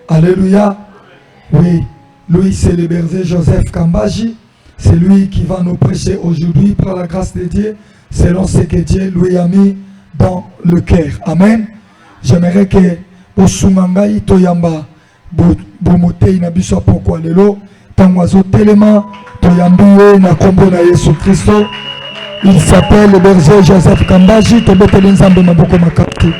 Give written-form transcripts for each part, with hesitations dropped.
Alléluia. Oui, lui c'est le berger Joseph Kambaji. C'est lui qui va nous prêcher aujourd'hui par la grâce de Dieu, selon ce que Dieu lui a mis dans le cœur. Amen. J'aimerais que Osumangai Toyamba Bomotei na biso pourquoi lelo tangwazo telema Toyambiye na kombo na Yesu Christo. Il s'appelle le berger Joseph Kambaji. Tobeteli nzambe maboko makati.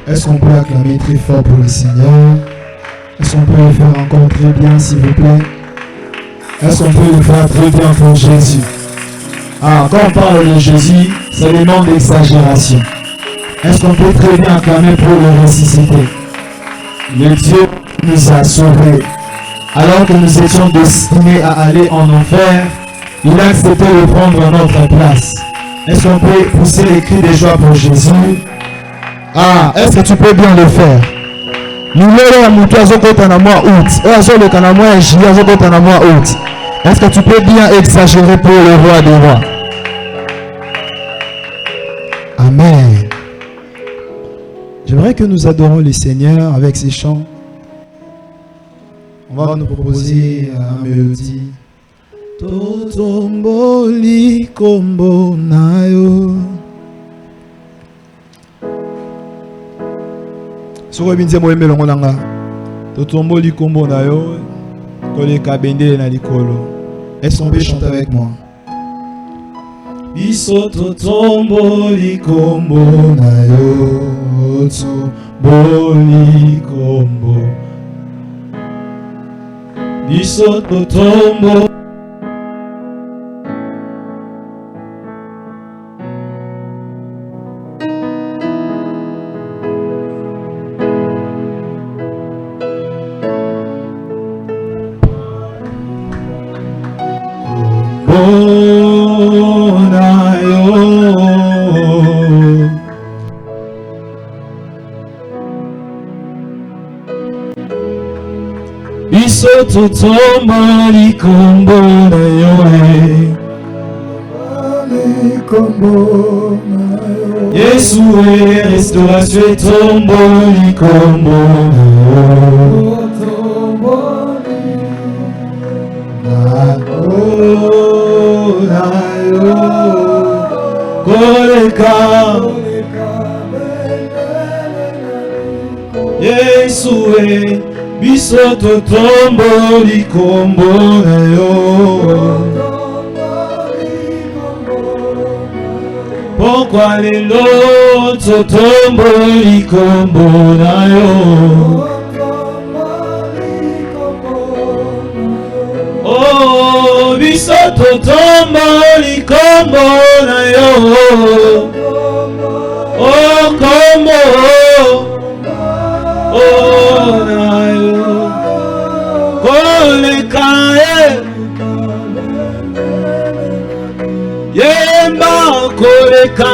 Est-ce qu'on peut acclamer très fort pour le Seigneur? Est-ce qu'on peut le faire encore très bien, s'il vous plaît? Est-ce qu'on peut le faire très bien pour Jésus? Ah, quand on parle de Jésus, c'est le nom d'exagération. Est-ce qu'on peut très bien acclamer pour le ressusciter? Le Dieu nous a sauvés. Alors que nous étions destinés à aller en enfer, il a accepté de prendre notre place. Est-ce qu'on peut pousser les cris de joie pour Jésus? Ah, est-ce que tu peux bien le faire? Est-ce que tu peux bien exagérer pour le roi des rois? Amen. J'aimerais que nous adorons le Seigneur avec ces chants. On va nous proposer une mélodie. Totomboli kombo nayo. Soko binze moyembe longo nanga. Totomboli kombo nayo. Kole kabende na likolo. Est-ce qu'on peut chanter avec moi? Biso totomboli kombo nayo. Totomboli kombo. Biso totombo. Totomboli kombo na yo. Yesu restauration tomboli kombo na yo. Koleka Yesu biso totomboli kombo na yo. Pourquoi lelo totomboli kombo na yo? Oh, biso totomboli kombo na yo. Oh, kombo. Oh, na yo. Koleka yemba koleka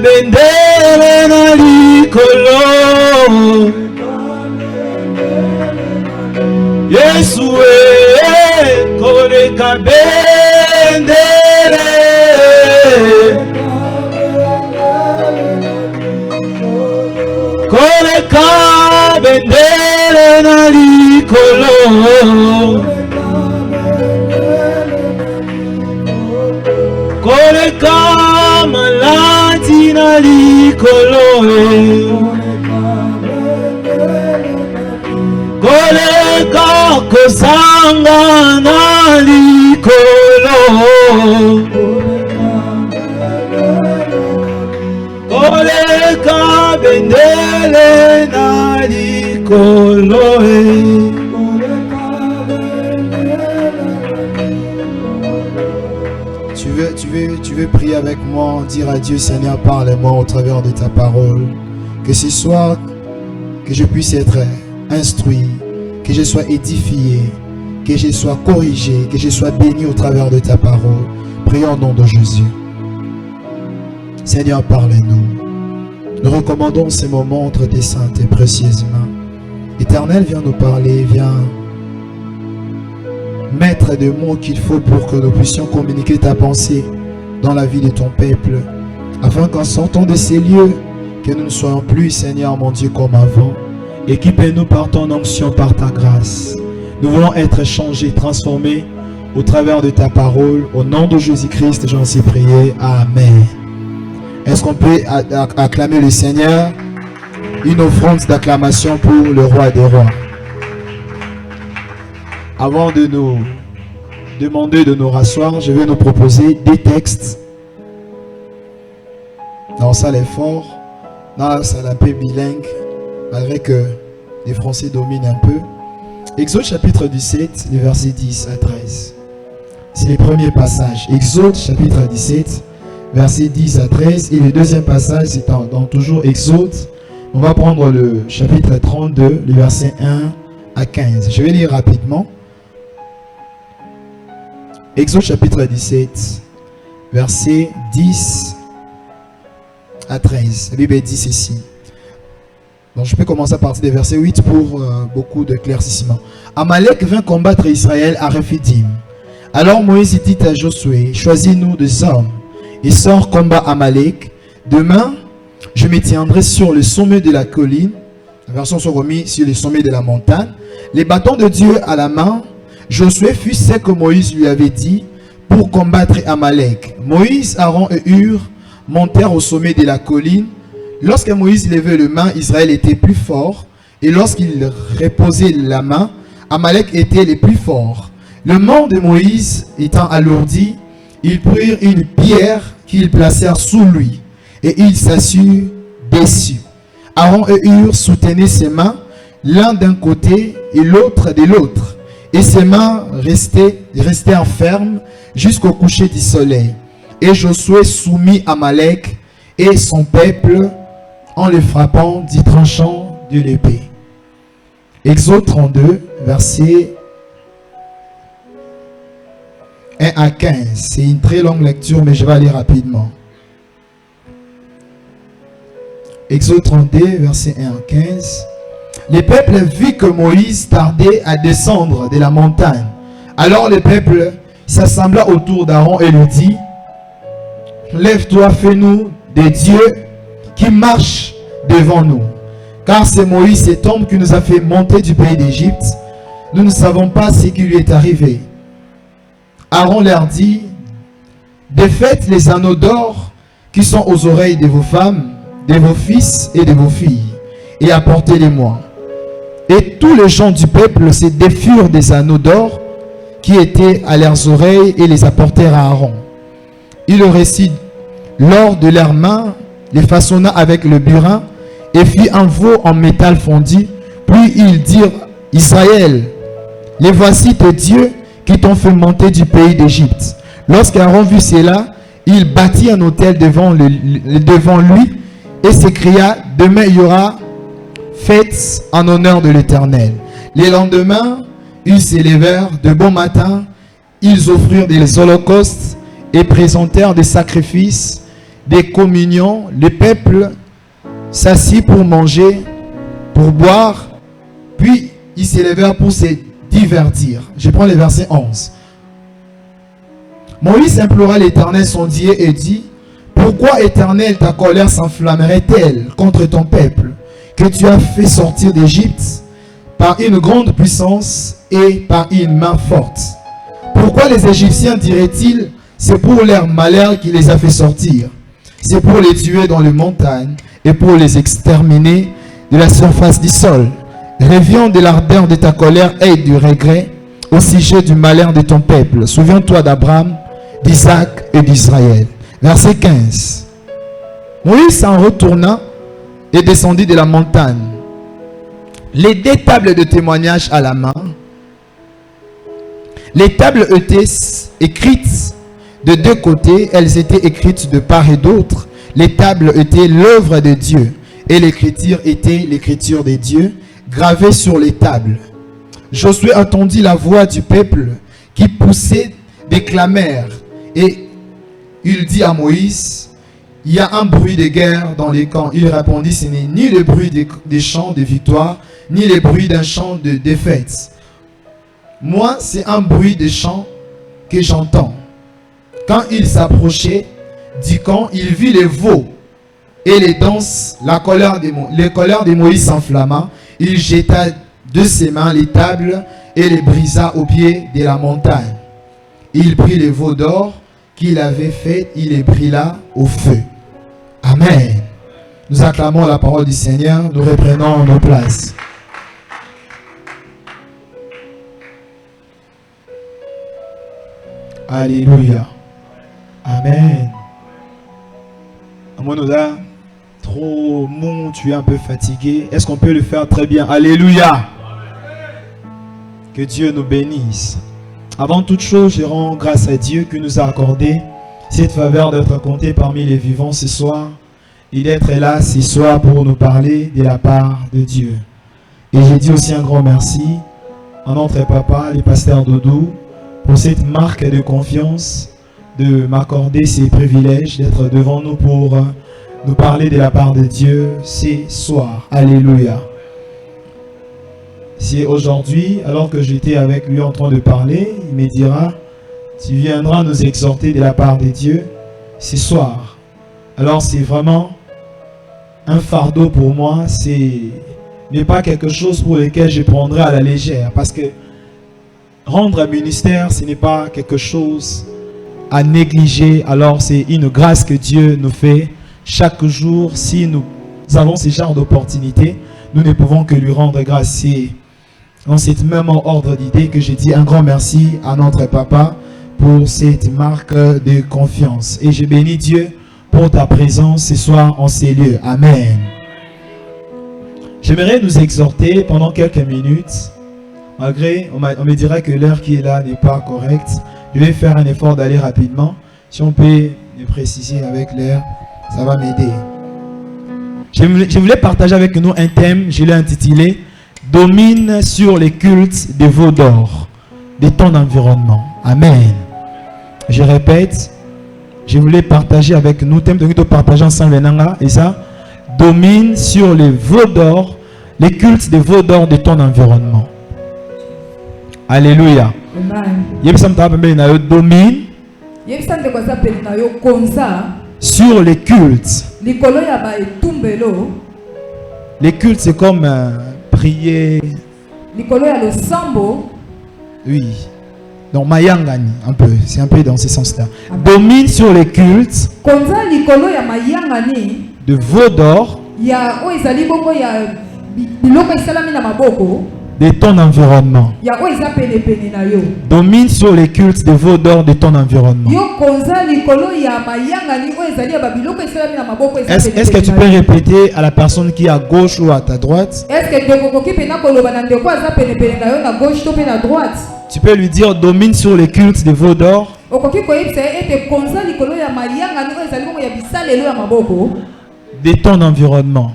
bendele na likolo. Yesu koleka bendele. Koleka bendele na likolo. Koleka malati na likolo. Koleka kosanga na likolo. Koleka bendele na likolo. Tu veux prier avec moi, dire à Dieu, Seigneur, parle-moi au travers de ta parole. Que ce soir, que je puisse être instruit, que je sois édifié, que je sois corrigé, que je sois béni au travers de ta parole. Prions au nom de Jésus. Seigneur, parle-nous. Nous recommandons ces moments entre tes saintes et précieuses mains. Éternel, viens nous parler, viens mettre des mots qu'il faut pour que nous puissions communiquer ta pensée dans la vie de ton peuple, afin qu'en sortant de ces lieux, que nous ne soyons plus, Seigneur mon Dieu, comme avant. Équipe-nous par ton onction, par ta grâce. Nous voulons être changés, transformés au travers de ta parole. Au nom de Jésus-Christ, j'en suis prié. Amen. Est-ce qu'on peut acclamer le Seigneur? Une offrande d'acclamation pour le roi des rois. Avant de nous demander de nous rasseoir, je vais nous proposer des textes. Dans la salle est fort, dans la salle un peu bilingue, malgré que les Français dominent un peu. Exode chapitre 17, les versets 10 à 13. C'est les premiers passages. Exode chapitre 17, versets 10 à 13. Et le deuxième passage, c'est dans toujours Exode. On va prendre le chapitre 32, les versets 1 à 15. Je vais lire rapidement. Exode chapitre 17, versets 10 à 13. La Bible dit ceci. Donc je peux commencer à partir des versets 8 pour beaucoup d'éclaircissements. Amalek vint combattre Israël à Rephidim. Alors Moïse dit à Josué, choisis-nous des hommes et sors combat Amalek. Demain, je me tiendrai sur le sommet de la colline. La version sont remis sur le sommet de la montagne. Les bâtons de Dieu à la main. Josué fit ce que Moïse lui avait dit pour combattre Amalek. Moïse, Aaron et Hur montèrent au sommet de la colline. Lorsque Moïse levait le main, Israël était plus fort. Et lorsqu'il reposait la main, Amalek était le plus fort. Le nom de Moïse étant alourdi, ils prirent une pierre qu'ils placèrent sous lui. Et ils s'assurent dessus. Aaron et Hur soutenaient ses mains, l'un d'un côté et l'autre de l'autre. Et ses mains restèrent fermes jusqu'au coucher du soleil. Et Josué soumit Amalek et son peuple en le frappant du tranchant de l'épée. Exode 32, versets 1 à 15. C'est une très longue lecture, mais je vais aller rapidement. Exode 32, versets 1 à 15. Le peuple vit que Moïse tardait à descendre de la montagne. Alors le peuple s'assembla autour d'Aaron et lui dit, lève-toi, fais-nous des dieux qui marchent devant nous. Car c'est Moïse, cet homme qui nous a fait monter du pays d'Égypte. Nous ne savons pas ce qui lui est arrivé. Aaron leur dit, défaites les anneaux d'or qui sont aux oreilles de vos femmes, de vos fils et de vos filles, et apportez-les-moi. Et tous les gens du peuple se défurent des anneaux d'or qui étaient à leurs oreilles et les apportèrent à Aaron. Il le récit l'or de leurs mains, les façonna avec le burin et fit un veau en métal fondu. Puis ils dirent, Israël, les voici tes dieux qui t'ont fait monter du pays d'Égypte. Lorsqu'Aaron vit cela, il bâtit un autel devant lui et s'écria, demain il y aura fête en honneur de l'Éternel. Les lendemains, ils s'élevèrent de bon matin, ils offrirent des holocaustes et présentèrent des sacrifices, des communions. Le peuple s'assit pour manger, pour boire, puis ils s'élevèrent pour se divertir. Je prends le verset 11. Moïse implora l'Éternel son Dieu et dit, pourquoi, Éternel, ta colère s'enflammerait-elle contre ton peuple que tu as fait sortir d'Égypte par une grande puissance et par une main forte? Pourquoi les Égyptiens diraient-ils, c'est pour leur malheur qui les a fait sortir? C'est pour les tuer dans les montagnes et pour les exterminer de la surface du sol. Reviens de l'ardeur de ta colère et du regret au sujet du malheur de ton peuple. Souviens-toi d'Abraham, d'Isaac et d'Israël. Verset 15. Moïse s'en retourna et descendit de la montagne. Les deux tables de témoignage à la main. Les tables étaient écrites de deux côtés. Elles étaient écrites de part et d'autre. Les tables étaient l'œuvre de Dieu. Et l'écriture était l'écriture des dieux gravée sur les tables. Josué entendit la voix du peuple qui poussait des clameurs. Et il dit à Moïse, il y a un bruit de guerre dans les camps. Il répondit, ce n'est ni le bruit des chants de victoire, ni les bruits d'un chant de défaite. Moi, c'est un bruit de chant que j'entends. Quand il s'approchait du camp, il vit les veaux et les danses. Les colères de Moïse s'enflamma. Il jeta de ses mains les tables et les brisa au pied de la montagne. Il prit les veaux d'or qu'il avait fait, il les brûla au feu. Amen. Nous acclamons la parole du Seigneur, nous reprenons nos places. Alléluia. Amen. Amonoda, trop mou, tu es un peu fatigué. Est-ce qu'on peut le faire très bien? Alléluia. Que Dieu nous bénisse. Avant toute chose, je rends grâce à Dieu qui nous a accordé cette faveur d'être compté parmi les vivants ce soir et d'être là ce soir pour nous parler de la part de Dieu. Et je dis aussi un grand merci à notre papa, le pasteur Doudou, pour cette marque de confiance, de m'accorder ces privilèges, d'être devant nous pour nous parler de la part de Dieu ce soir. Alléluia. Si aujourd'hui, alors que j'étais avec lui en train de parler, il me dira, tu viendras nous exhorter de la part de Dieu ce soir. Alors c'est vraiment un fardeau pour moi, ce n'est pas quelque chose pour lequel je prendrai à la légère, parce que rendre un ministère, ce n'est pas quelque chose à négliger. Alors c'est une grâce que Dieu nous fait chaque jour. Si nous avons ce genre d'opportunité, nous ne pouvons que lui rendre grâce. C'est dans cette même ordre d'idée que je dis un grand merci à notre papa pour cette marque de confiance. Et je bénis Dieu pour ta présence ce soir en ces lieux. Amen. J'aimerais nous exhorter pendant quelques minutes. Malgré, on me dirait que l'heure qui est là n'est pas correcte. Je vais faire un effort d'aller rapidement. Si on peut le préciser avec l'heure, ça va m'aider. Je voulais partager avec nous un thème, je l'ai intitulé « Domine sur les cultes des veaux d'or de ton environnement ». Amen. Je répète, je voulais partager avec nous, thème de partager ensemble, et ça, domine sur les veaux d'or, les cultes des veaux d'or de ton environnement. Alléluia. Domine sur les cultes. Les cultes, c'est comme prier. Oui. Donc, Mayangani, un peu. C'est un peu dans ce sens-là. Domine sur les cultes de veaux d'or de ton environnement. Domine sur les cultes de veaux d'or de ton environnement. Est-ce que tu peux répéter à la personne qui est à gauche ou à ta droite? Tu peux lui dire domine sur les cultes de veaux d'or de ton environnement.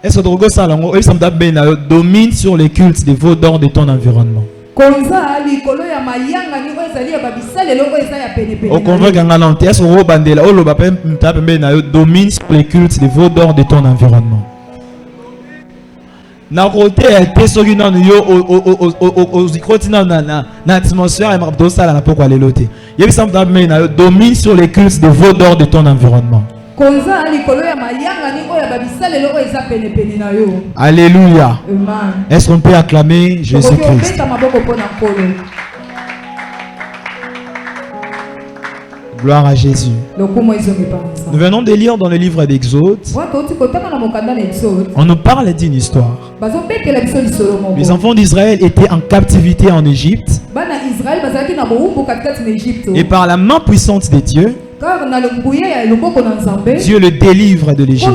Est-ce que domine sur les cultes des veaux d'or de ton environnement? Domine sur les cultes des veaux d'or de ton environnement. Na côté soki na yo na atmosphère et mardo sala na pourquoi les loter. Yebi samta me na domine sur les cultes de veaux d'or de ton environnement. Alléluia. Est-ce qu'on peut acclamer Jésus-Christ? Gloire à Jésus. Nous venons de lire dans le livre d'Exode. On nous parle d'une histoire. Les enfants d'Israël étaient en captivité en Égypte. Et par la main puissante de Dieu, Dieu le délivre de l'Égypte.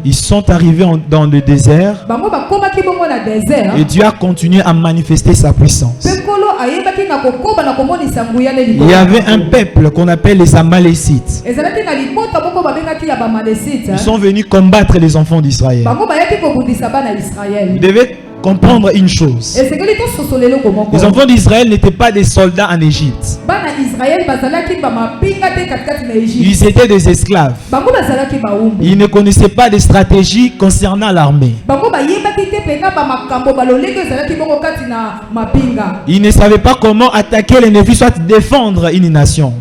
Ils sont arrivés dans le désert. Et Dieu a continué à manifester sa puissance. Il y avait un peuple qu'on appelle les Amalécites. Ils sont venus combattre les enfants d'Israël. Vous devez comprendre une chose. Les enfants d'Israël n'étaient pas des soldats en Égypte. Ils étaient des esclaves. Ils ne connaissaient pas de stratégie concernant l'armée. Ils ne savaient pas comment attaquer l'ennemi, soit défendre une nation.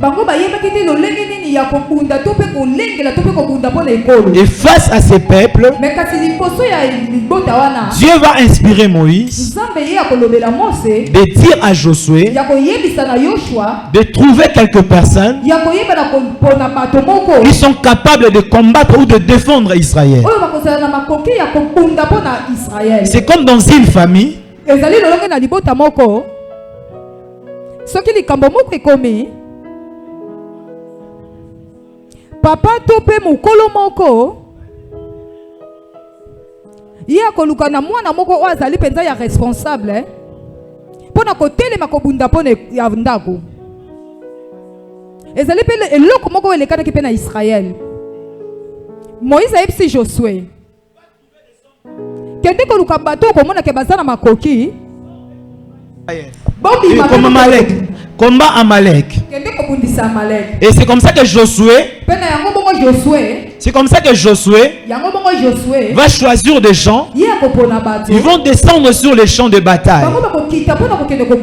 Et face à ces peuples, Dieu va inspirer Moïse de dire à Josué de trouver quelques personnes qui sont capables de combattre ou de défendre Israël. C'est comme dans une famille. Papa tope mukolo moko ya koluka na mwana moko o azali penza ya responsable pona kotelema kobunda pona ya ndako ezali pele eloko moko elekana ki pe na Israël. Moïse ayebisi Josué kende koluka bato komona ke bazana makoki comme Amalek, combat Amalek. Et c'est comme ça que Josué va choisir des gens. Ils vont descendre sur les champs de bataille.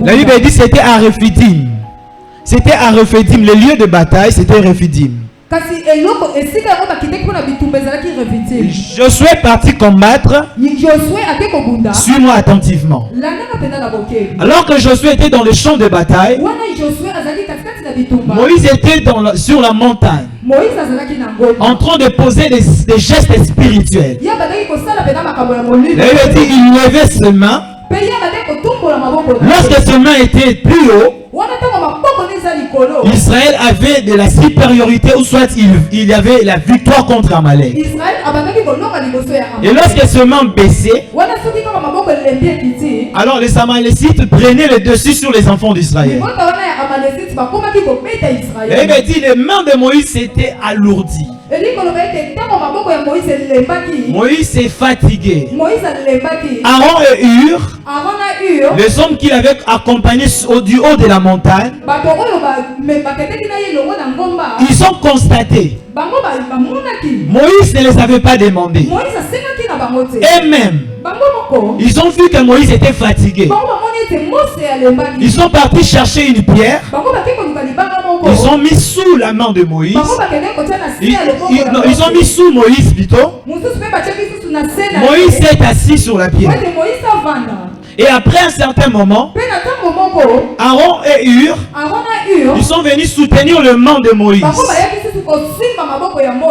La Bible dit c'était à Rephidim. C'était à Rephidim. Le lieu de bataille, c'était Rephidim. Josué est parti combattre. Suis-moi attentivement. Alors que Josué était dans le champ de bataille, Moïse était sur la montagne, en train de poser des gestes spirituels. Il levait ses mains. Lorsque ses mains étaient plus haut, Israël avait de la supériorité, ou soit il y avait la victoire contre Amalek. Et lorsque ses mains baissaient, alors les Amalécites prenaient le dessus sur les enfants d'Israël. Et il dit, les mains de Moïse s'étaient alourdies. Moïse est fatigué. Aaron et Hur, les hommes qu'il avait accompagnés du haut de la montagne, ils ont constaté. Moïse ne les avait pas demandé. Et même, ils ont vu que Moïse était fatigué. Ils sont partis chercher une pierre. Ils ont mis sous la main de Moïse. Ils ont mis sous Moïse plutôt. Moïse est assis sur la pierre. Et après un certain moment, Aaron et Hur, ils sont venus soutenir le main de Moïse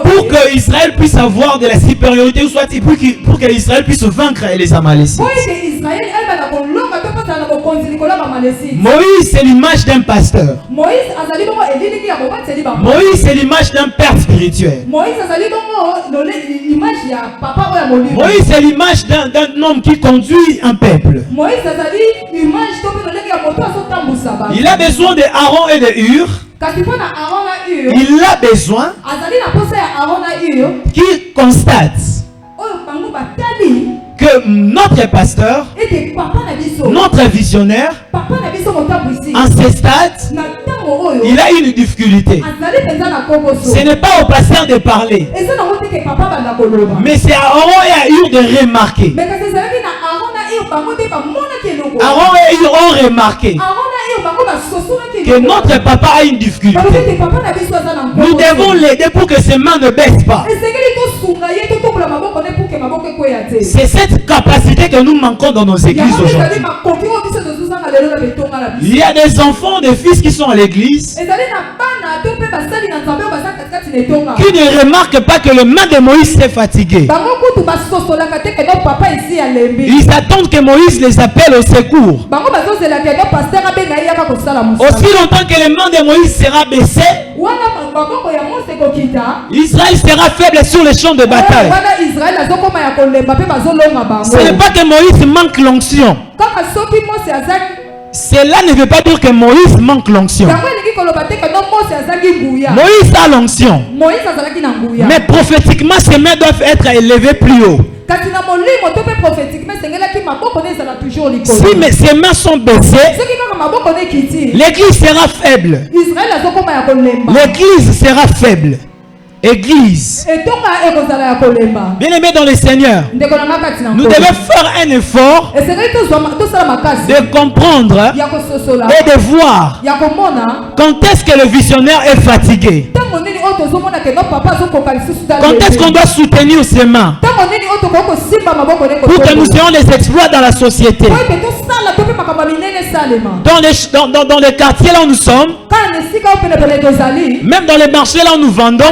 pour que Israël puisse avoir de la supériorité, ou soit pour que Israël puisse vaincre les Amalécites. Moïse, c'est l'image d'un pasteur. Moïse, c'est l'image d'un père spirituel. Moïse, c'est l'image d'un homme qui conduit un peuple. Il a besoin de Aaron et de Hur. Il a besoin qu'il constate que notre pasteur, notre visionnaire, en ce stade, il a une difficulté. Ce n'est pas au pasteur de parler, mais c'est à Aaron et à Hur de remarquer. Aaron et Hur ont remarqué que notre papa a une difficulté. Nous devons l'aider pour que ses mains ne baissent pas. C'est cette capacité que nous manquons dans nos églises aujourd'hui. Il y a des enfants, des fils qui sont à l'église qui ne remarquent pas que le main de Moïse s'est fatigué. Ils attendent que Moïse les appelle au secours. Aussi longtemps que le main de Moïse sera baissé, Israël sera faible sur les champs de bataille. Ce n'est pas que Moïse manque l'onction. Cela ne veut pas dire que Moïse manque l'onction. Moïse a l'onction. Mais prophétiquement, ses mains doivent être élevées plus haut. Si ses mains sont baissées, l'église sera faible. L'église sera faible. Église. Bien aimé dans le Seigneur, nous devons faire un effort de comprendre et de voir quand est-ce que le visionnaire est fatigué. Quand est-ce qu'on doit soutenir ses mains pour que nous ayons des exploits dans la société. Dans les quartiers là où nous sommes, même dans les marchés là où nous vendons,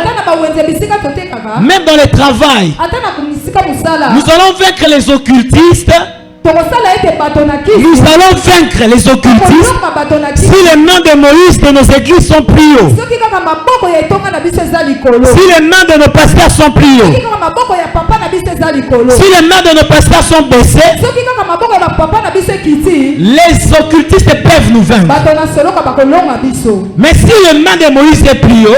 même dans le travail, nous allons vaincre les occultistes. Nous allons vaincre les occultistes si les mains de Moïse de nos églises sont plus haut. Si les mains de nos pasteurs sont plus haut. Si les mains de nos pasteurs sont baissées, les occultistes peuvent nous vaincre. Mais si les mains de Moïse est plus haut,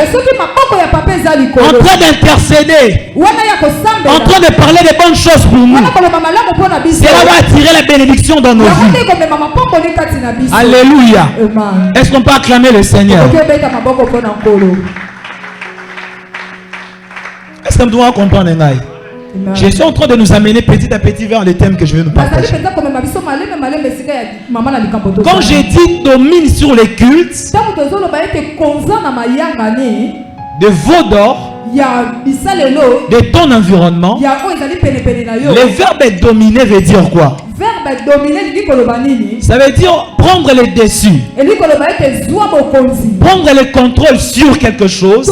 en train d'intercéder, en train de parler de bonnes choses pour nous, cela va attirer la bénédiction dans nos vies. Alléluia. Est-ce qu'on peut acclamer le Seigneur? Est-ce qu'on doit comprendre? Je suis en train de nous amener petit à petit vers le thème que je vais nous partager. Quand j'ai dit domine sur les cultes de veau d'or, de ton environnement, le verbe dominer veut dire quoi? Ça veut dire prendre le dessus, prendre le contrôle sur quelque chose,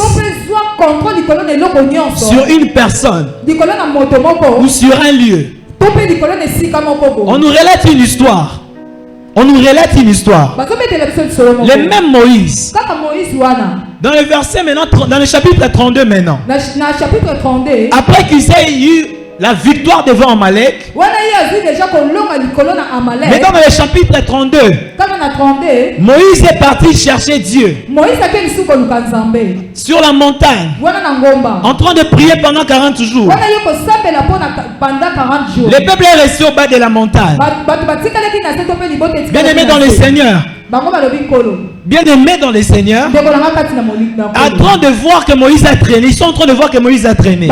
sur une personne ou sur un lieu. On nous relate une histoire. Le même Moïse, dans le verset maintenant, dans le chapitre 32 maintenant, après qu'ils aient eu la victoire devant Amalek, maintenant dans le chapitre 32, Moïse est parti chercher Dieu sur la montagne, en train de prier pendant 40 jours. Le peuple est resté au bas de la montagne. Bien aimé dans le Seigneur, bien aimé dans le Seigneur, en train de voir que Moïse a traîné. Ils sont en train de voir que Moïse a traîné.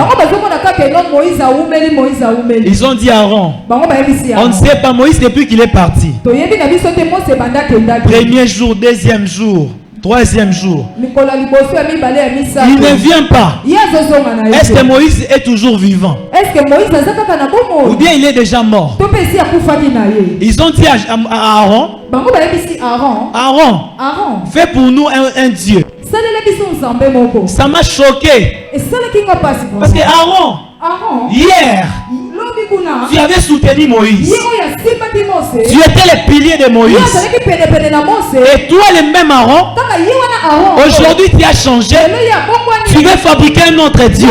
Ils ont dit à Aaron, on ne sait pas Moïse depuis qu'il est parti. Premier jour, deuxième jour, troisième jour, il ne vient pas. Est-ce que Moïse est toujours vivant? Ou bien il est déjà mort? Ils ont dit à Aaron, Aaron, fais pour nous un Dieu. Ça m'a choqué. Parce que Aaron, hier, tu avais soutenu Moïse. Tu étais le pilier de Moïse. Et toi, le même Aaron, aujourd'hui tu as changé. Tu veux fabriquer un autre Dieu.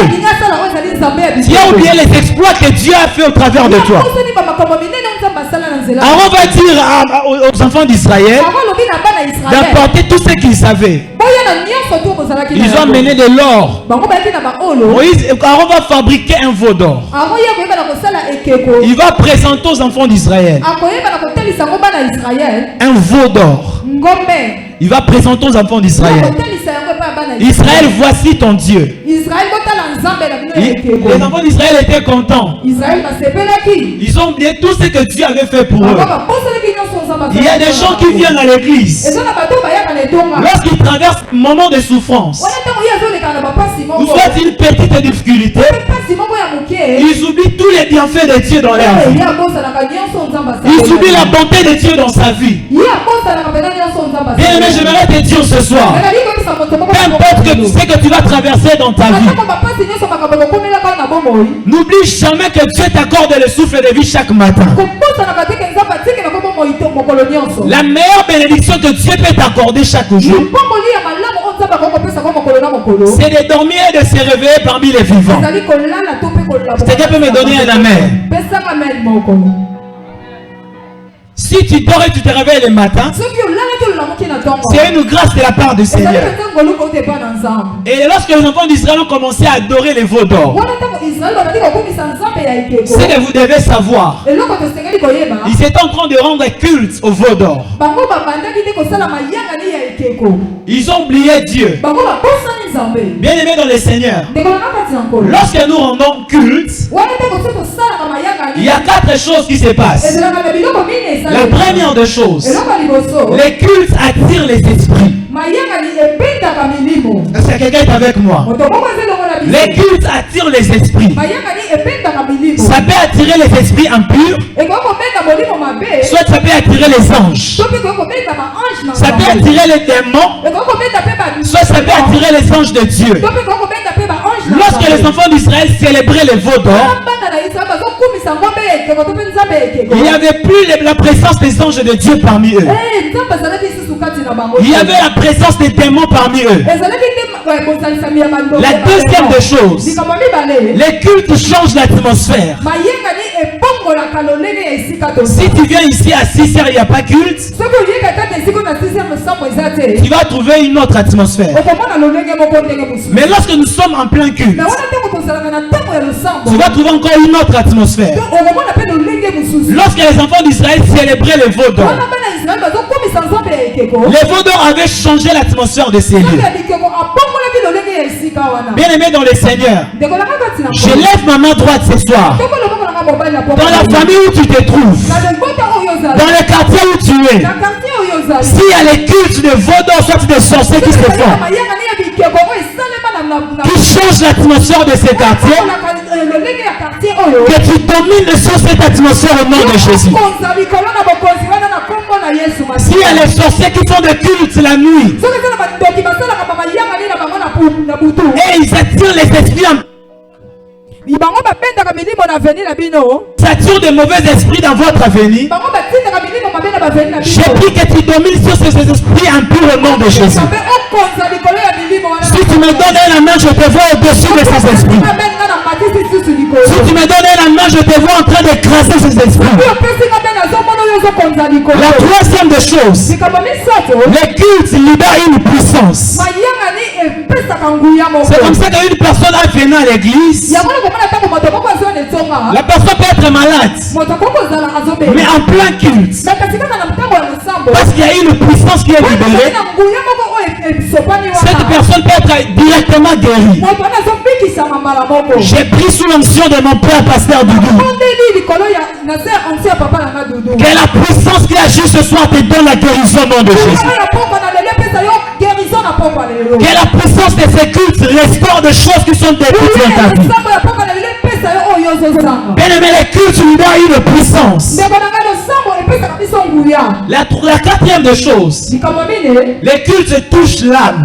Tu as oublié les exploits que Dieu a fait au travers de toi. Aaron va dire aux enfants d'Israël d'apporter tout ce qu'ils savaient. Ils ont mené de l'or. Aaron va fabriquer un veau d'or. Il va présenter aux enfants d'Israël un veau d'or. Il va présenter aux enfants d'Israël. Israël, voici ton Dieu. Les enfants d'Israël étaient contents. Ils ont oublié tout ce que Dieu avait fait pour eux. Il y a des gens qui viennent à l'église. Lorsqu'ils traversent un moment de souffrance, ou soit une petite difficulté, ils oublient tous les bienfaits de Dieu dans leur vie. Ils oublient la bonté de Dieu dans sa vie. Bien aimé, j'aimerais te dire ce soir, peu importe ce que tu vas traverser dans ta vie, n'oublie jamais que Dieu t'accorde le souffle de vie chaque matin. La meilleure bénédiction que Dieu peut t'accorder chaque jour, c'est de dormir et de se réveiller parmi les vivants. Quelqu'un peut me donner un amen? Si tu dors et tu te réveilles le matin, c'est une grâce de la part du Seigneur. Et lorsque les enfants d'Israël ont commencé à adorer les veaux d'or, c'est que vous devez savoir, ils étaient en train de rendre culte aux veaux d'or. Ils ont oublié Dieu. Bien aimé dans le Seigneur, lorsque nous rendons culte, il y a 4 choses qui se passent. La première des choses, les cultes attirent les esprits. Est-ce que quelqu'un est avec moi? Les cultes attirent les esprits. Ça peut attirer les esprits impurs, soit ça peut attirer les anges. Ça peut attirer les démons, soit ça peut attirer les anges de Dieu. Lorsque les enfants d'Israël célébraient les veaux d'or, il n'y avait plus la présence des anges de Dieu parmi eux. Il y avait la présence des démons parmi eux. La deuxième des choses, les cultes changent l'atmosphère. Si tu viens ici à 6 heures, il n'y a pas culte, tu vas trouver une autre atmosphère. Mais lorsque nous sommes en plein culte, tu vas trouver encore une autre atmosphère. Lorsque les enfants d'Israël célébraient les veaux d'or, les veaux d'or avaient changé l'atmosphère de ces lieux. Bien aimé dans le Seigneur, je lève ma main droite ce soir. Dans la famille où tu te trouves, dans le quartier où tu es, s'il y a les cultes de veaux d'or, soit des sorciers qui se font, qui changent l'atmosphère de ces quartiers, que tu domines sur cette atmosphère au nom de Jésus. S'il y a les sorciers qui font des cultes la nuit, et ils attirent les esprits en... s'attirent de mauvais esprits dans votre avenir. J'ai pris que tu domines sur ces esprits impurs au nom de Jésus. Si tu me donnes la main, je te vois au-dessus de ces esprits. Si tu me donnes la main, je te vois en train d'écraser ces esprits. La troisième des choses, les cultes libèrent une puissance. C'est comme ça qu'une personne a venu à l'église, la personne peut être malade, mais en plein culte, parce qu'il y a une puissance qui est libérée, cette personne peut être directement guérie. J'ai pris sous l'onction de mon père pasteur Doudou, que la puissance qui agit ce soir te donne la guérison au nom de Jésus. Que la puissance de ces cultes restaure des choses qui sont détruites dans ta vie. Bien aimé, les cultes lui donnent une puissance. La quatrième des choses, les cultes touchent l'âme.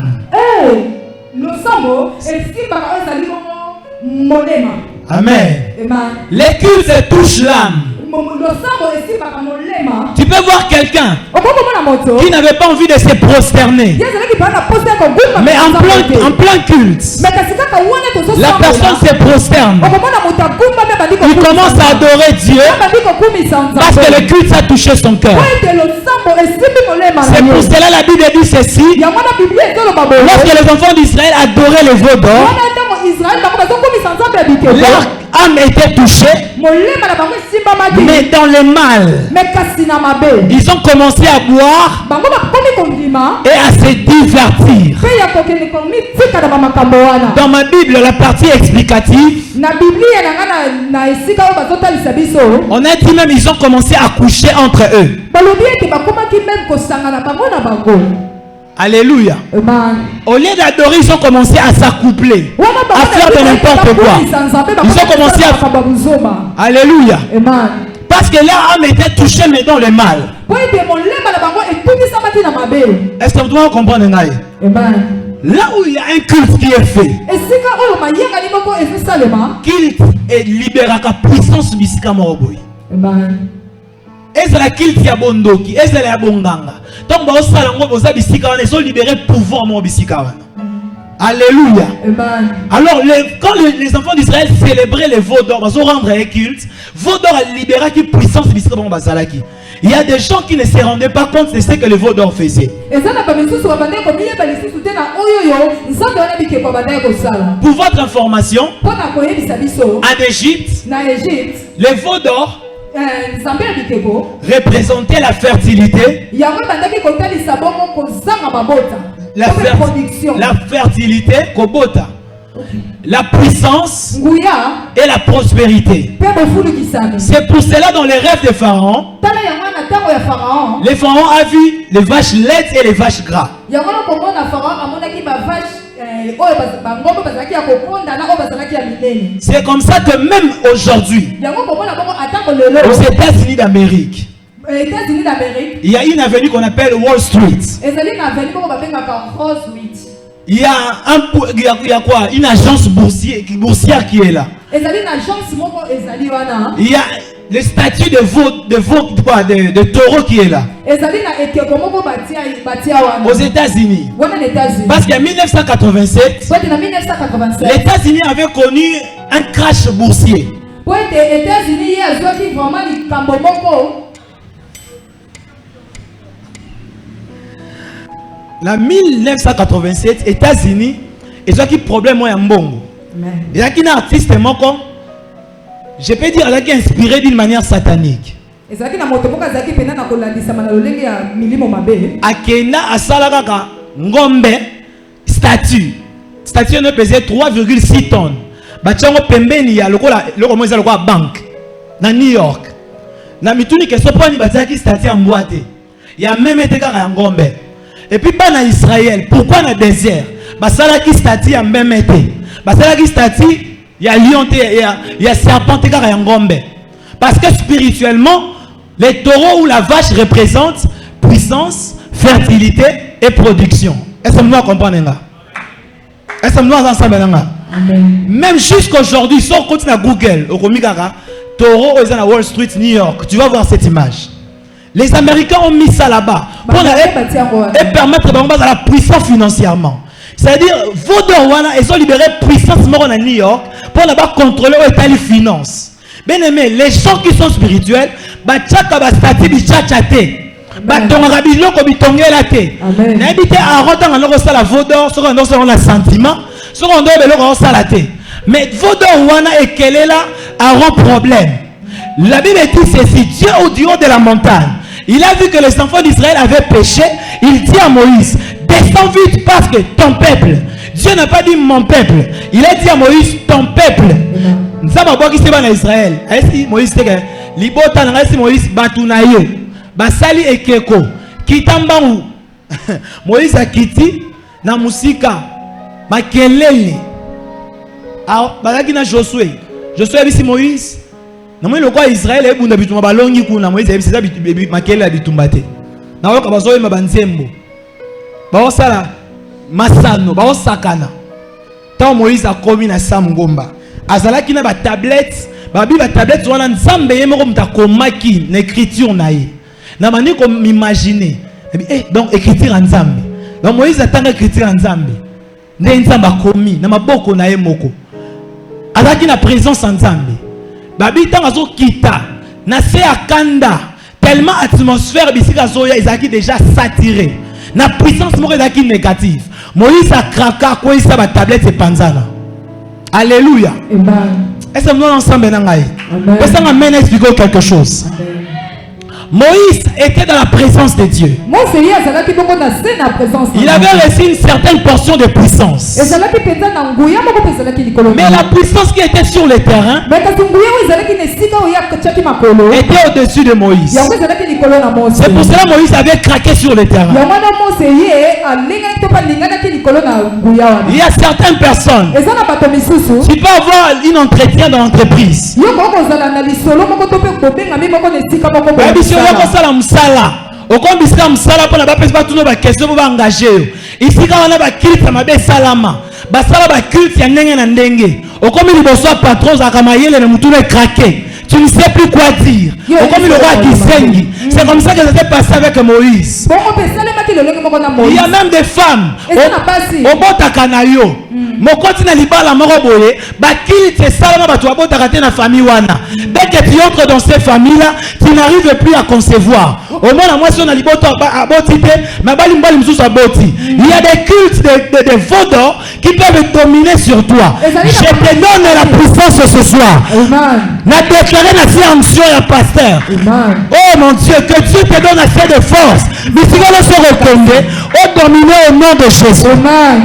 Amen. Les cultes touchent l'âme. Tu peux voir quelqu'un qui n'avait pas envie de se prosterner, mais en plein culte, la personne se prosterne. Il commence à adorer Dieu parce que le culte a touché son cœur. C'est pour cela la Bible dit ceci: lorsque les enfants d'Israël adoraient les veaux d'or, leur âme était touchée, mais dans le mal. Ils ont commencé à boire et à se divertir. Dans ma Bible, la partie explicative, on a dit même ils ont commencé à coucher entre eux. Alléluia. Au lieu d'adorer, ils ont commencé à s'accoupler, à faire de n'importe quoi. Ils ont commencé à... Alléluia. Parce que leur âme était touchée, mais dans le mal. Est-ce que vous devez comprendre? Là où il y a un culte qui est fait, qu'il libère la puissance bisika moroboy. Ezala kilt ya bondoki, ezala ya bonganga. Donc ba osala ngo boza bisika wana, ils libérer pouvoir mo bisika wana. Alléluia. Alors quand les enfants d'Israël célébraient les veaux d'or, ils ont rendre un culte. veau d'or a libéré qui puissance bisika bon bazalaki. Il y a des gens qui ne se rendaient pas compte de ce que le veau d'or faisait. Pour votre information, en Égypte, le veau d'or représentait la fertilité, la fertilité, kobota, la puissance et la prospérité. C'est pour cela dans les rêves de Pharaon, le Pharaon a vu les vaches laides et les vaches gras. C'est comme ça que même aujourd'hui, aux États-Unis d'Amérique, il y a une avenue qu'on appelle Wall Street. Il y a quoi? Une agence boursière qui est là. Il y a le statut de taureau qui est là. Aux États-Unis. Parce qu'en 1987, les États-Unis avaient connu un crash boursier. En 1987, les États-Unis, ils ont un problème à Mbongo. Il y a un artiste, je peux dire, qui est inspiré d'une manière satanique. Akena asalaka ngombe statue ne pesait 3,6 tonnes. Bachango pembeni ya lokola moza lokola banque na New York. Na mituni ke soponi bataki statue en boîte. Il y a même été kaka ngombe. Et puis pas na Israël, pourquoi na désert? Basalaki statue en même été. Basalaki statue il y a lion, il y a serpent, parce que spirituellement, les taureaux ou la vache représentent puissance, fertilité et production. Est-ce que nous comprenons? Est-ce que nous ensemble? Même jusqu'aujourd'hui, si on continue à Google, au Komikara, taureau à Wall Street, New York, tu vas voir cette image. Les Américains ont mis ça là-bas pour et permettre de la puissance financièrement. C'est-à-dire, vos douanes, ils ont libéré puissance à New York pour ne pas contrôler l'état des finances. Bien aimé, les gens qui sont spirituels, bachaka bastati bichachate, batonga biloko bitongela te. N'habite à rentrer dans le sala vodor, sur un sentiment, sur un beloko salate. Mais vodor wana et quel est là a un problème. La Bible dit ceci: Dieu au haut de la montagne, il a vu que les enfants d'Israël avaient péché. Il dit à Moïse: descends vite parce que ton peuple. Dieu n'a pas dit mon peuple. Il a dit à Moïse ton peuple. Nous savons pas qui c'est dans Israël. Moïse dit que libota n'a pas Moïse batunayo. Basali ekeko. Kitambangu. Moïse a quitté na musika. Makelele. Ah, balaki na Josué. Josué a dit Moïse. Na moi le quoi Israël e bunda bituma balongi kuna Moïse a dit ça makelele a bitumbate. Na waka bazoe mabanzembo. Baosala masano baosakana. Tant Moïse a commis na Samgomba. Azalaki na ba tablette, babi ba tablette wana nzambe yemoko mutakomaki na écriture na ye. Na mani ko m'imaginer. Donc écriture en nzambe. Donc Moïse atanga écriture en nzambe. Nde nzambe akomi na maboko na ye moko. Azalaki na présence en nzambe. Babi tanga zo kita na se akanda tellement atmosphère bisika zoya ezaki déjà saturé. Na puissance moko ezaki négative. Moïse a kraka quoi ça ba tablette et panzana. Alléluia. Est-ce que nous ensemble nangai? Est-ce que nous expliquer quelque chose? Moïse était dans la présence de Dieu. Il avait reçu une certaine portion de puissance. Mais la puissance qui était sur le terrain était au-dessus de Moïse. C'est pour cela que Moïse avait craqué sur le terrain. Il y a certaines personnes, tu peux avoir un entretien dans l'entreprise. Sala musala okombisa musala pona ba pesa batuno ba question ba engager ici quand on a ba culte mabe salama ba sala ba culte ya ndenge na ndenge okomi liboso patron za kamayele na mutu le craquer tu ne sais plus quoi dire okomi le roi Kisengi. C'est comme ça que ça s'est passé avec Moïse. Il y a même des femmes au botaka na yo mokoti na libala moko boye ba culte salama batu abotaka te na famille wana Dès que tu entres dans ces familles-là, tu n'arrives plus à concevoir. Au moins, moi, si on a dit il y a des cultes de veaux d'or qui peuvent dominer sur toi. Je te donne la puissance ce soir. Na déclaré la séance à pasteur. Oh mon Dieu, que Dieu te donne assez de force. Mais si vous se reconnaissez, au dominer au nom de Jésus. Amen.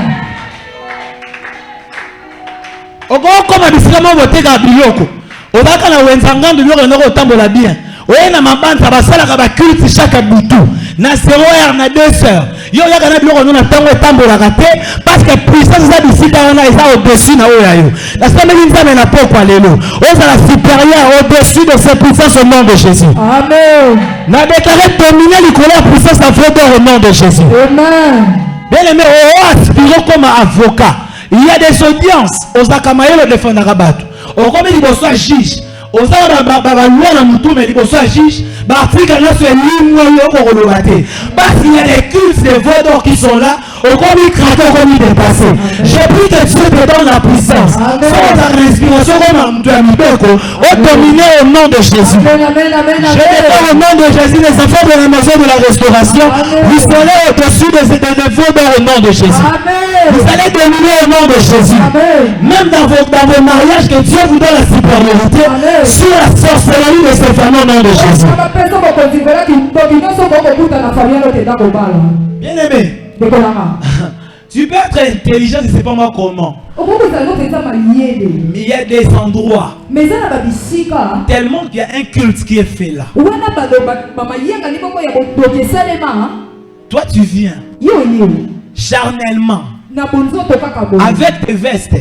Comme abisama voté gabiloko. Odaka na wenzanga nduloko na kotambola bien. Oye na mabanta basala ka ba culte chaque boutou. Na 0 heure na 2 heures. Yo yaka na biloko na tango etambola kate parce que puissance za bisika wana eza au-dessus na oya yo. La semaine nzambe na poko lelo. Oza la supérieure au-dessus de cette puissance au nom de Jésus. Amen. Na déclaré dominer la puissance à au nom de Jésus. Amen. Bien aimé, on aspire comme avocat. Il y a des audiences aux Akamaïs le défendre Rabat. On comme il doit soit juge. Aux Akamaïs na mutu mais il doit soit juge. Parce qu'il y a des cultes de veaux qui sont là. On comme il craque comme il dépasse. J'ai pris que Dieu te donne la puissance. Sans la respiration comme un mutambeko. On domine au nom de Jésus. Je déclare au nom de Jésus les enfants de la maison de la restauration. Vous serez au-dessus des veaux au nom de Jésus. Vous allez dominer au nom de Jésus. Même dans vos mariages, que Dieu vous donne la supériorité sur la sorcellerie de ces femmes au nom de Jésus. Bien aimé, tu peux être intelligent, je ne sais pas moi comment. Mais il y a des endroits tellement qu'il y a un culte qui est fait là. Toi tu viens charnellement avec tes vestes,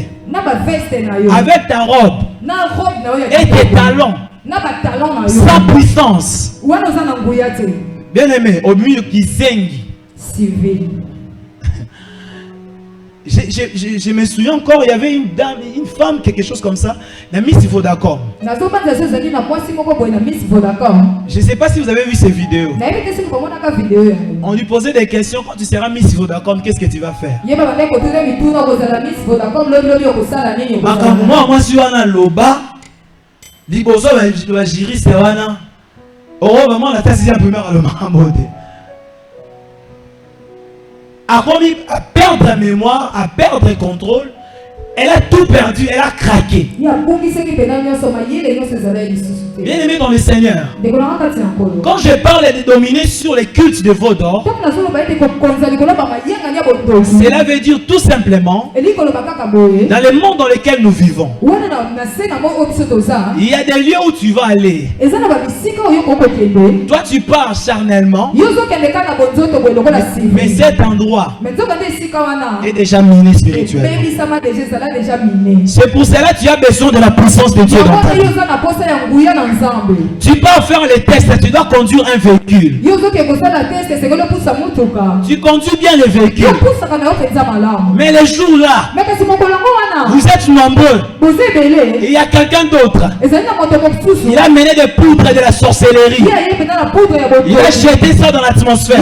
avec ta robe et tes talons, sans puissance. Bien aimé, au milieu qui saigne. Je me souviens encore, il y avait une dame, une femme, quelque chose comme ça, la Miss Vodacom. Je ne sais pas si vous avez vu ces vidéos. On lui posait des questions, quand tu seras Miss Vodacom, qu'est-ce que tu vas faire? Moi, je suis un loba. Liboso va gérer c'est wana. Vraiment la tasse est première à le mamode. À perdre la mémoire, à perdre le contrôle, elle a tout perdu, elle a craqué. Bien aimé dans le Seigneur, quand je parle de dominer sur les cultes de veaux d'or, cela veut dire tout simplement, dans le monde dans lequel nous vivons, il y a des lieux où tu vas aller. Toi tu pars charnellement, mais cet endroit est déjà miné spirituellement. C'est pour cela que tu as besoin de la puissance de Dieu dans ta vie. Tu peux faire les tests, tu dois conduire un véhicule. Tu conduis bien le véhicule. Mais les jours là, vous êtes nombreux. Il y a quelqu'un d'autre. Il a mené des poudres de la sorcellerie. Il a jeté ça dans l'atmosphère.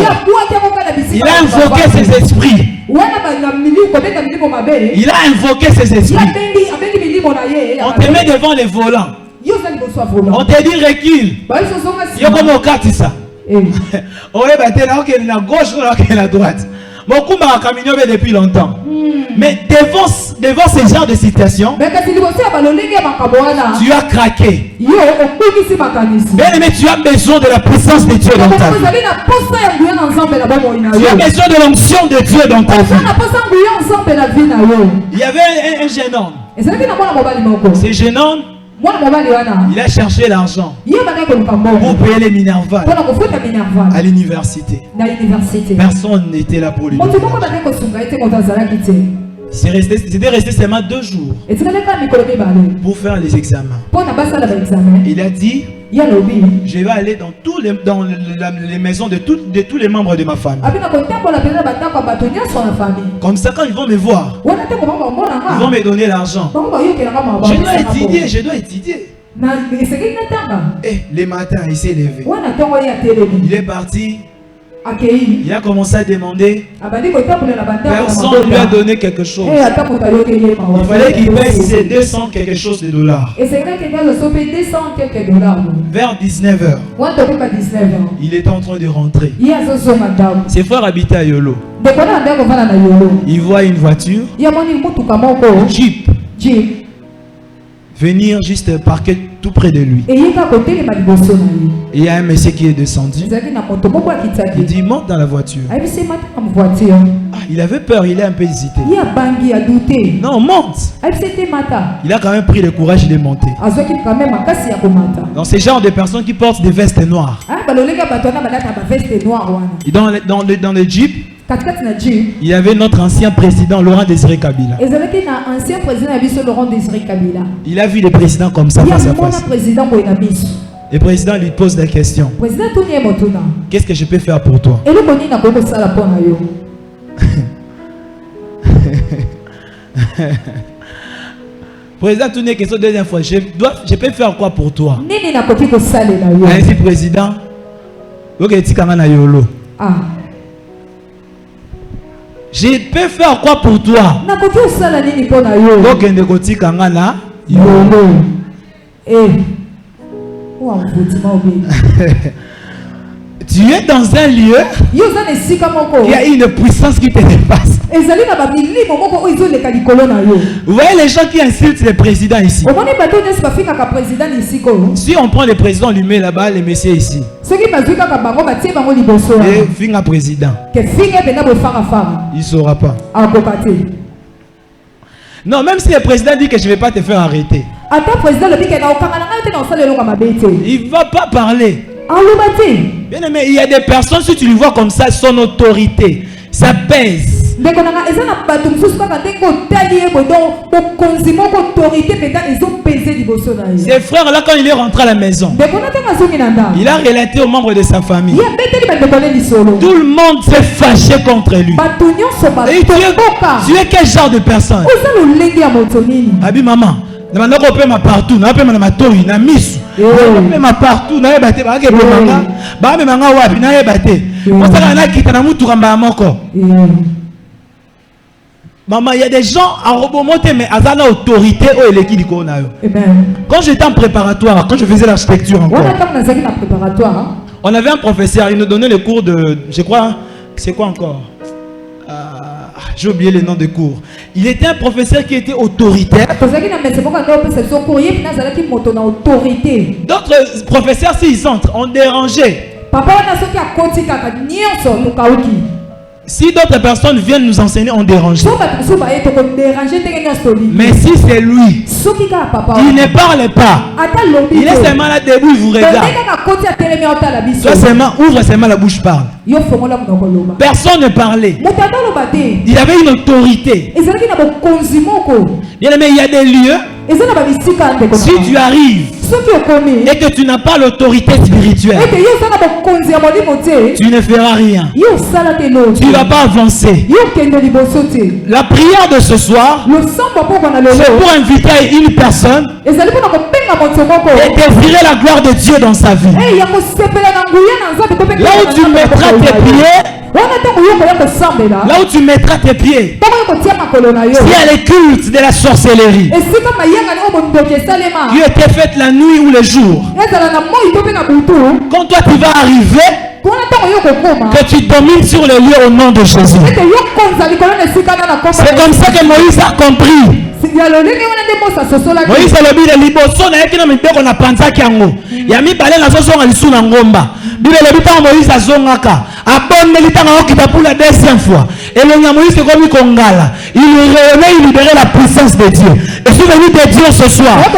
Il a invoqué ses esprits. Il a invoqué ses esprits. On te met devant les volants. On te dit recule. Il y a comme au cas de ça. On est battu là, on est à gauche, on est à droite. Mon combat a caminé depuis longtemps. Mais devant ce genre de situation, tu as craqué. Bien aimé, tu as besoin de la puissance de Dieu dans ta vie. Tu as besoin de l'onction de Dieu dans ta vie. Il y avait un jeune homme. Ce jeune homme, il a cherché l'argent pour payer les Minerval à l'université. Personne n'était là pour lui. C'était resté seulement 2 jours pour faire les examens. Il a dit, je vais aller dans les maisons de tous les membres de ma famille. Comme ça, quand ils vont me voir, ils vont me donner l'argent. Je dois étudier. Et les matins, il s'est levé. Il est parti Il a commencé à demander. Personne ne lui a donné quelque chose. Il fallait qu'il paye ses 200 quelque chose de dollars. Vers 19h, il était en train de rentrer. Ses frères habitaient à Yolo. Il voit une voiture, Jeep, venir juste parquer tout près de lui. Et il y a un monsieur qui est descendu. Il dit, monte dans la voiture. Ah, il avait peur, il a un peu hésité. Non, monte. Il a quand même pris le courage de monter. Donc c'est genre de personnes qui portent des vestes noires. Et dans le Jeep, il y avait notre ancien président Laurent Désiré Kabila. Il a vu les présidents comme ça face à face. Le président lui pose des questions. Qu'est-ce que je peux faire pour toi? Président, tourne une question deuxième fois. Je peux faire quoi pour toi? Ainsi, président. Je peux faire quoi pour toi? Tu es dans un lieu qui a une puissance qui te dépasse. Vous voyez les gens qui insultent le président ici. Si on prend le président, on lui met là-bas, les messieurs ici. Et finga président. Il ne saura pas. Non, même si le président dit que je ne vais pas te faire arrêter, il ne va pas parler. Bien aimé, il y a des personnes, si tu le vois comme ça, son autorité, ça pèse. Ses frères là, quand il est rentré à la maison, il a relaté aux membres de sa famille. Tout le monde s'est fâché contre lui. Et tu es quel genre de personne? Abi maman, ma partout, maman, il y a des gens à remonter, mais à la autorité ou l'équipe du Konayo. Quand j'étais en préparatoire, quand je faisais l'architecture encore, on avait un professeur, il nous donnait les cours de, je crois, c'est quoi encore? J'ai oublié le nom de cours. Il était un professeur qui était autoritaire. D'autres professeurs, s'ils entrent, on dérangeait. Si d'autres personnes viennent nous enseigner, on dérange. Mais si c'est lui, il ne parle pas. Il est seulement là debout, il vous regarde. Toi seulement, ouvre seulement la bouche, parle. Personne ne parlait. Il avait une autorité. Bien aimé, il y a des lieux. Si tu arrives et que tu n'as pas l'autorité spirituelle, tu ne feras rien. Tu ne vas pas avancer. La prière de ce soir, c'est pour inviter une personne et désirer la gloire de Dieu dans sa vie. Là où tu mettras tes pieds, là où tu mettras tes pieds, si elle est culte de la sorcellerie qui était faite la nuit ou le jour, quand toi tu vas arriver, que tu domines sur le lieu au nom de Jésus. C'est comme ça que Moïse a compris. Moïse a le bide liboso na yaki na mibeko na panzaki yango. Ya mibale na zozonga lisu na ngomba. Bible le bita Moïse azongaka. Abondeli tanga okita pour la deuxième fois. Et le nya Moïse comme kongala. Il réveille, il libérait la puissance de Dieu. Et souvenez de Dieu ce soir. Ceux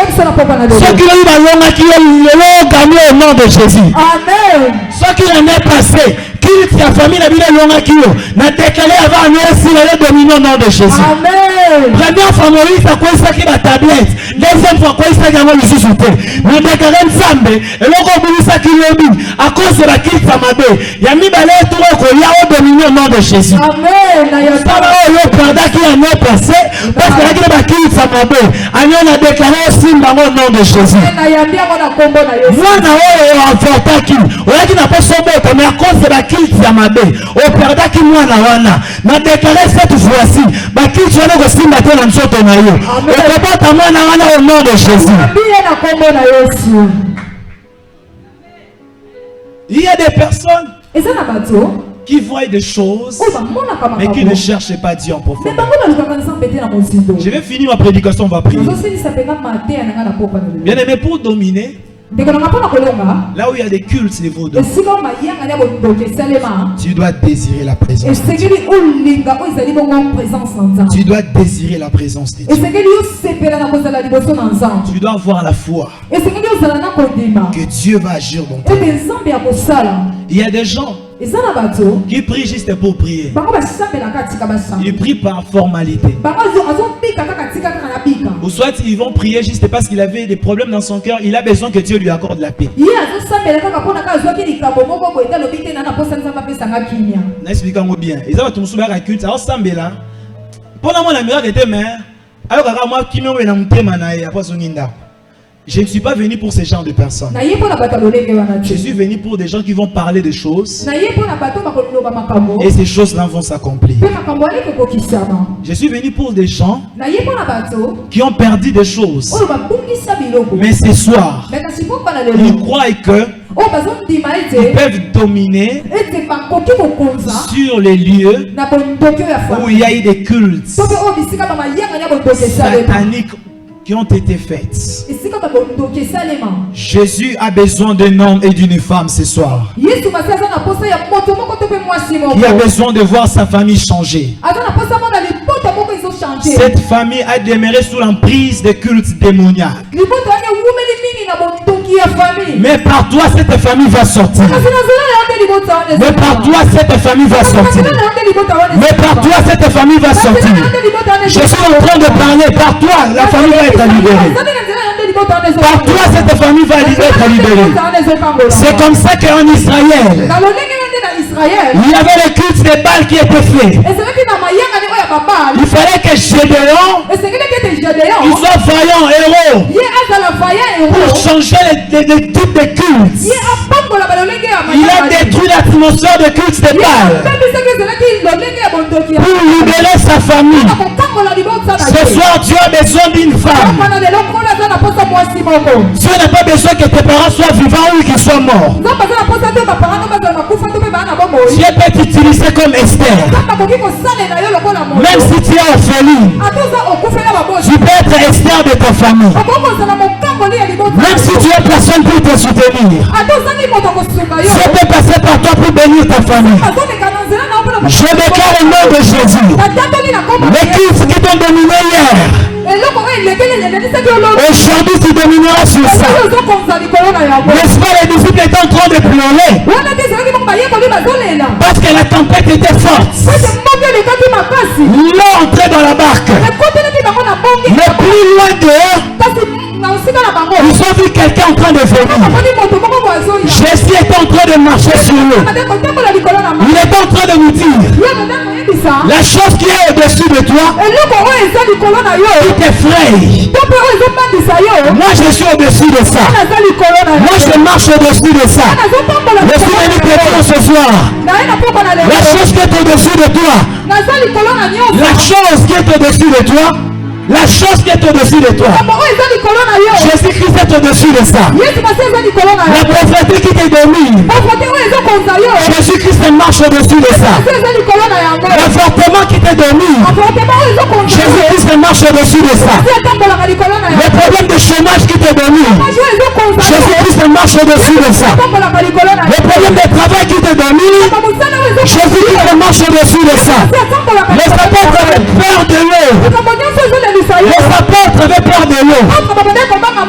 qui ont balonga qui ont gagné au nom de Jésus. Amen. Ceux qui ont passé, qui ta famille la Bible longa qui n'a décalé avant nous le dominer au nom de Jésus. Amen. Première fois Moïse a quoi ça qui la tablette. Deuxième fois quoi ça qui a le sous-souté. Nous déclarons ensemble et l'on commence à qui à cause de la crise à Mabé. Il y a mis balai tout il y a au dominer au nom de Jésus. Amen. Ça va au perdaki à non passé parce que la bakili sa mabe anion a déclaré aussi au nom de Jésus. Moi na oyo avortaki oyaki na poso bota mais à cause de bakili sa mabe o perdaki moi na wana na déclaré cette fois-ci bakili wana ko simba te na nsoto na yo o kobota moi na wana au nom de Jésus. Il y a des personnes qui voient des choses mais qui ne cherchent pas Dieu en profondeur. Je vais finir ma prédication, on va prier. Bien aimé, pour dominer, là où il y a des cultes des vaudous, tu dois désirer la présence de Dieu. Tu dois désirer la présence de Dieu. Tu dois avoir la foi que Dieu va agir dans ta vie. Il y a des gens qui prient juste pour prier. Ils prient par formalité. Ou soit ils vont prier juste parce qu'il avait des problèmes dans son cœur. Il a besoin que Dieu lui accorde la paix. Expliquez-moi bien. Ils ont tout soumis à culte. Alors Sambela. Pendant mon miracle était mère. Alors moi qui me na mutema na ya pas soninda. Je ne suis pas venu pour ce genre de personnes. Je suis venu pour des gens qui vont parler de choses. Et ces choses-là vont s'accomplir. Je suis venu pour des gens qui ont perdu des choses. Mais ce soir, ils croient que ils peuvent dominer sur les lieux où il y a eu des cultes sataniques qui ont été faites. Jésus a besoin d'un homme et d'une femme ce soir. Il a besoin de voir sa famille changer. Cette famille a demeuré sous l'emprise des cultes démoniaques. Mais par toi, cette famille va sortir. Mais par toi, cette famille va sortir. Mais par toi, cette famille va sortir. Je suis en train de parler. Par toi, la famille va être libérée. Par toi, cette famille va être libérée. C'est comme ça qu'en Israël, il y avait le culte des Baals qui était fait. Il fallait que Gédéon, il soit vaillant, héros, pour changer les types de cultes. Il a détruit l'atmosphère de culte des Baals pour libérer sa famille. Ce soir, Dieu a besoin d'une femme. Dieu n'a pas besoin que tes parents soient vivants ou qu'ils soient morts. Dieu peut t'utiliser comme Esther. Même si tu es orpheline, tu peux être Esther de ta famille. Même si tu es personne pour te soutenir, Dieu peut passer par toi pour bénir ta famille. Je déclare au nom de Jésus, les cultes qui t'ont dominé hier, aujourd'hui tu domineras sur ça. N'est-ce pas, les disciples étaient en train de pleurer parce que la tempête était forte. L'eau entrait dans la barque, mais plus loin dehors, ils ont vu quelqu'un en train de venir. Jésus était en train de marcher sur l'eau. Il est en train de nous dire, la chose qui est au-dessus de toi, qui t'effraie, moi je suis au-dessus de ça. Moi je marche au-dessus de ça. Je suis venu te dire ce soir, la chose qui est au-dessus de toi, la chose qui est au-dessus de toi, la chose qui est au-dessus de toi, Jésus-Christ est au-dessus de ça. La pauvreté qui te domine, Jésus-Christ marche au-dessus de ça. L'avortement qui te domine, Jésus-Christ marche au-dessus de ça. Le problème de chômage qui te domine, Jésus-Christ marche au-dessus de ça. Le problème de travail qui te domine, Jésus-Christ marche au-dessus de ça. Les apôtres avaient peur de l'eau. Les apôtres avaient peur de l'eau.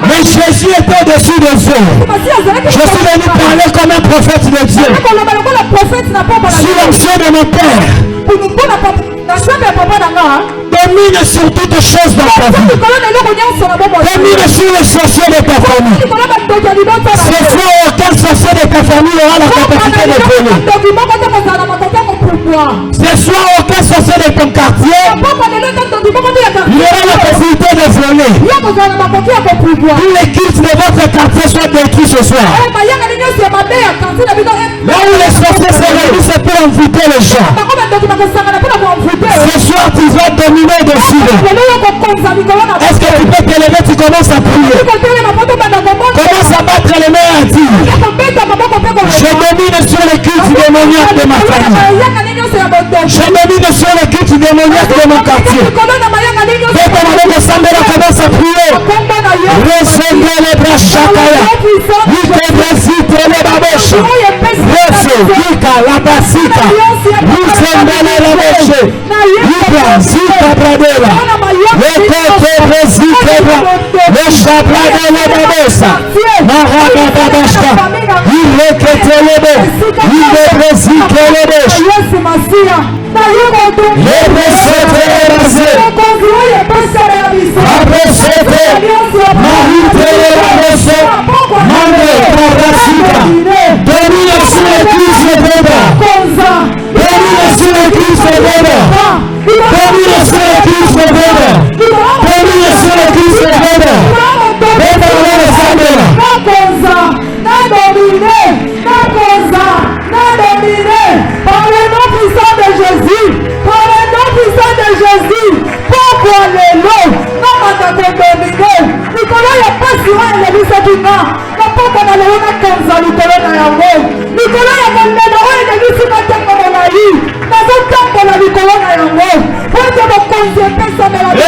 Mais Jésus était au-dessus des eaux. Je suis venu parler comme un prophète de Dieu. Sous l'onction de mon Père, domine sur toutes choses dans ta vie. Domine sur les sorciers de ta famille. Ce soir, aucun sorcier de ta famille aura la capacité de voler. Ce soir, aucun sorcier de de ton quartier, il y aura la possibilité de voler. Tous les cultes de votre quartier soient détruits ce soir. Là où les sorciers se réunissent, c'est pour envoûter les gens. Ce soir, tu vas dominer dessus. Est-ce que tu peux te lever, tu commences à prier. Commence à battre les mains à dire. Je domine sur les cultes démoniaques de ma famille. Je domine sur les cultes démoniaques de mon quartier. Dès qu'on va le Sambela commence à prier. Ressemble les bras chakaya. Ike brasite les baboshe. Rese, Ika, la basika. Ressemble les baboshe. Ika, Zika bradela. Lekote brasite bra. Le chabradela les babosa. Maraba babashka. Ilekete lebe. Ile brasite les bosh. Les brasite les brasite. Abrasite. Marite les babosa. Mande brasita. Domine sur l'église de Beba. Domine sur l'église de Beba. Domine sur l'église de Beba. Domine sur l'église de Beba. Beba le Sambela. Par le nom puissant de Jésus. Par le nom puissant de Jésus. Pourquoi les lots? Non, on a dominer. Nicolas, il n'y a pas si loin, il a dit ça du nom. Non, pas qu'on a le nom comme ça, Nicolas, il y a un mot. Nicolas, il y a un mot, il a dit si matin comme on a eu. Dans un temps, on a Nicolas, il y a un mot. Pour que mon concept, ça me l'a dit.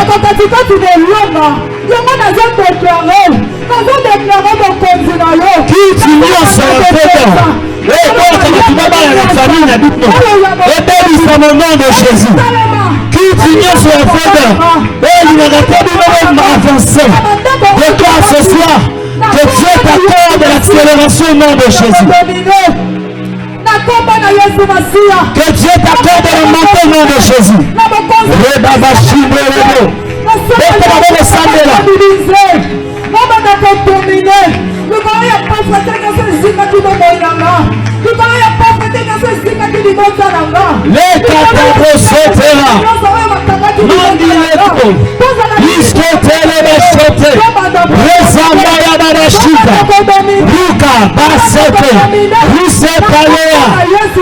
Quand tu es l'homme, il y a un déclaré. Quand on déclare mon continent, qui t'ignore sur le feu. Et toi, tu vas pas la famille, n'habite pas. Et bénis son nom de Jésus. Qui t'ignore sur le feu. Et il n'aurait pas dû même avancer. De toi ce soir, que Dieu t'accorde l'accélération au nom de Jésus. Que Dieu t'accorde la montée au nom de Jésus.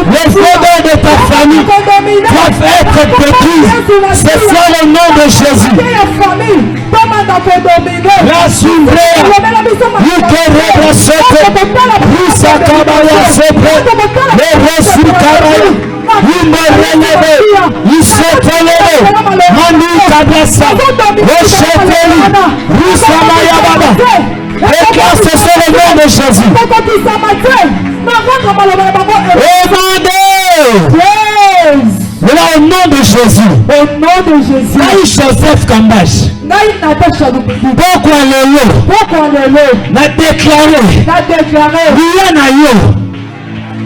Les fondements de ta famille doivent être détruits. C'est ça le nom de Jésus. La souveraine, déclare ce soit le nom de Jésus. Voilà au nom de Jésus. Au nom de Jésus. Joseph Kambash. Pourquoi le n'a déclaré.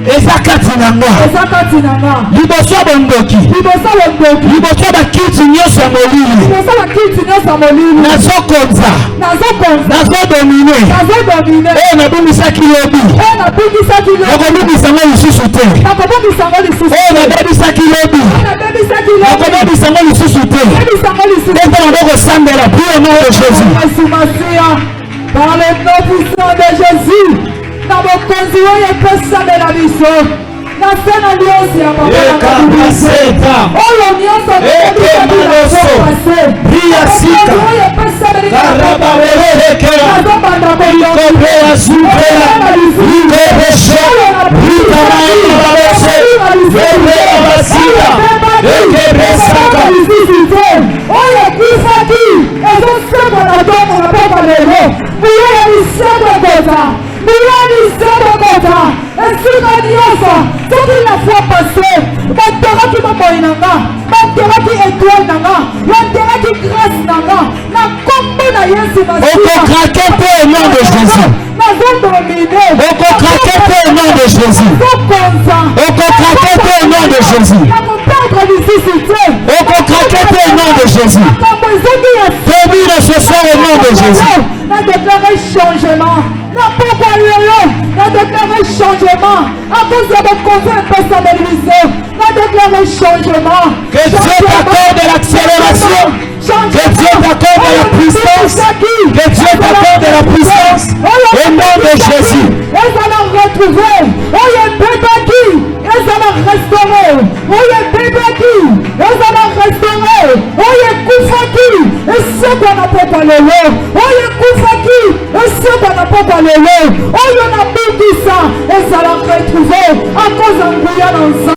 Ezakati na moi. Liboso bondoki. Liboso bakiti nyonso molili. Nazo konza. Nazo domine. Nabumisaki lobi. Nakobumisanga lisusu te. Nabebisaki lobi. Nakobumisanga lisusu te. Ete nakokosambela pour le nom de Jésus. Par le nom puissant de Jésus. Dans mon conduit, il peut saber la mission. Dans cette alliance, il y a pas de au nom de Jésus. Au nom de Jésus. Au nom de Jésus. Domine ce soir au nom de Jésus. On a déclaré changement. On a déclaré changement. À cause de mon conseil personnalisé. On a déclaré changement. Que Dieu t'accorde l'accélération. Que Dieu t'accorde la puissance. Que Dieu t'accorde la puissance. Au nom de Jésus. Ils allons retrouver. Oh, il y a un bébé qui. Ils allons restaurer. Oh, il y a un bébé qui. Ils allons restaurer. Oh, il y a un Koufaki. Et ceux qu'on n'a pas parlé. Oh, il y a un Koufaki. Et ceux qu'on n'a pas parlé. Oh, il y en a beaucoup qui ça. Ils allons retrouver. À cause d'un bouillon ensemble.